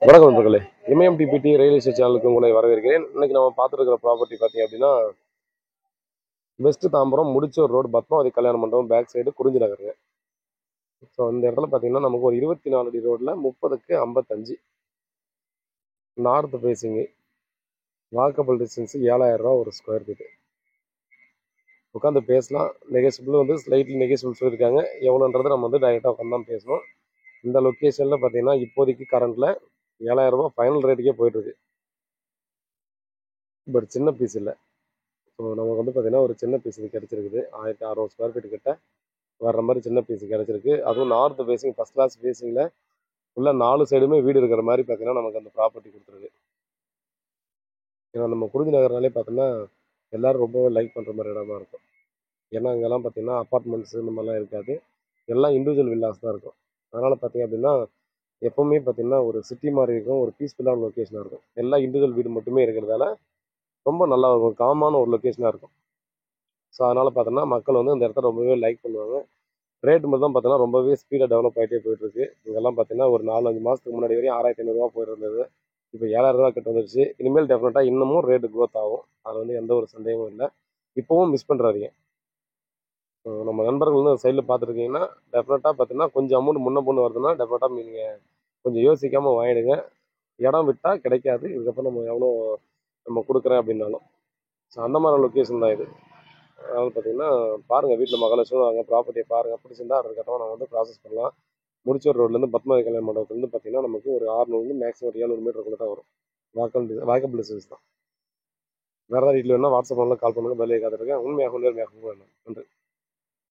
வணக்கம் நண்பர்களே. எம்எம்டிபிடி real estate சேனலுக்கு உங்களை வரவேற்கிறேன். இன்னைக்கு நம்ம பார்த்துருக்கிற ப்ராப்பர்ட்டி பார்த்தீங்க அப்படின்னா வெஸ்ட் தாம்பரம் முடிச்சூர் ரோடு பத்மாவதி கல்யாண மண்டபம் பேக் சைடு குறிஞ்சி நகருங்க. ஸோ இந்த இடத்துல பார்த்தீங்கன்னா நமக்கு ஒரு 24 அடி ரோட்டில் 30க்கு 55 நார்த் ஃபேஸிங்கு, வாக்கபிள் டிஸ்டன்ஸு 7,000 ஒரு ஸ்கொயர் ஃபீட்டு. உட்காந்து பேசலாம். நெகோசியபிள் வந்து ஸ்லைட்லி நெகோசியபிள் சொல்லியிருக்காங்க. எவ்வளோன்றது நம்ம வந்து டைரெக்டாக உட்காந்து தான் பேசணும். இந்த லொக்கேஷனில் பார்த்தீங்கன்னா இப்போதைக்கு கரண்ட்டில் 7,000 ஃபைனல் ரேட்டுக்கே போயிட்டுருக்கு. பட் சின்ன பீஸ் இல்லை. ஸோ நமக்கு வந்து பார்த்தீங்கன்னா ஒரு சின்ன பீஸ் கிடச்சிருக்குது. 1,600 ஸ்கொயர் ஃபீட் கிட்ட வர்ற மாதிரி சின்ன பீஸ் கிடச்சிருக்கு. அதுவும் நார்த் ஃபேஸிங் ஃபஸ்ட் கிளாஸ் ஃபேஸிங்கில் உள்ள 4 சைடுமே வீடு இருக்கிற மாதிரி பார்த்தீங்கன்னா நமக்கு அந்த ப்ராப்பர்ட்டி கொடுத்துருக்கு. ஏன்னா நம்ம குறிஞ்சி நகர்னாலே பார்த்தோன்னா எல்லோரும் ரொம்பவே லைக் பண்ணுற மாதிரி இடமா இருக்கும். ஏன்னா அங்கெல்லாம் பார்த்தீங்கன்னா அப்பார்ட்மெண்ட்ஸ் இந்த மாதிரிலாம் இருக்காது. எல்லாம் இண்டிவிஜுவல் வில்லாஸ் தான் இருக்கும். அதனால் பார்த்தீங்க அப்படின்னா எப்போவுமே பார்த்தீங்கன்னா ஒரு சிட்டி மாதிரி இருக்கும், ஒரு பீஸ்ஃபுல்லான லொக்கேஷனாக இருக்கும். எல்லாம் இண்டிவிஜுவல் வீடு மட்டுமே இருக்கிறதால ரொம்ப நல்லா இருக்கும், காமான ஒரு லொக்கேஷனாக இருக்கும். ஸோ அதனால் பார்த்தோன்னா மக்கள் வந்து இந்த இடத்த ரொம்பவே லைக் பண்ணுவாங்க. ரேட் மட்டும் தான் பார்த்தோன்னா ரொம்பவே ஸ்பீடாக டெவலப் ஆகிட்டே போயிட்டுருக்கு. இங்கெல்லாம் பார்த்தீங்கன்னா ஒரு 4-5 மாதத்துக்கு முன்னாடி வரையும் 6,500 போயிட்டு இருந்தது. இப்போ 7,000 கிட்ட வந்துருச்சு. இனிமேல் டெஃபினட்டாக இன்னமும் ரேட்டு க்ரோத் ஆகும். அதில் வந்து எந்த ஒரு சந்தேகமும் இல்லை. இப்போவும் மிஸ் பண்ணுறாதீங்க. நம்ம நண்பர்கள் வந்து அந்த சைடில் பார்த்துருக்கீங்கன்னா டெஃபினட்டாக பார்த்தீங்கன்னா கொஞ்சம் அமௌண்ட் முன்ன பொண்ணு வருதுன்னா டெஃபினட்டாக நீங்கள் கொஞ்சம் யோசிக்காமல் வாங்கிடுங்க. இடம் விட்டால் கிடைக்காது. இதுக்கப்புறம் நம்ம எவ்வளோ நம்ம கொடுக்குறேன் அப்படின்னாலும். ஸோ அந்த மாதிரி லொக்கேஷன் தான் இது. அதாவது பார்த்தீங்கன்னா பாருங்கள், வீட்டில் மகாலட்சுமி வாங்க, ப்ராப்பர்ட்டியை பாருங்கள், பிடிச்சிருந்தா அதுக்கப்புறம் நம்ம வந்து ப்ராசஸ் பண்ணலாம். முடிச்சூர் ரோட்லேருந்து பத்மாவதி கல்யாண மண்டபத்துலேருந்து பார்த்தீங்கன்னா நமக்கு ஒரு 600 மேக்ஸிமம் ஒரு 700 மீட்டருக்குள்ள தான் வரும். வாக்கபிள் டிஸ்டன்ஸ் தான். வேறு ஏதாவது வீட்டில் வேணால் வாட்ஸ்அப் பண்ணலாம், கால் பண்ணுங்கள், பதிலே காத்திருக்கேன். உண்மையாக வேணும். நன்றி.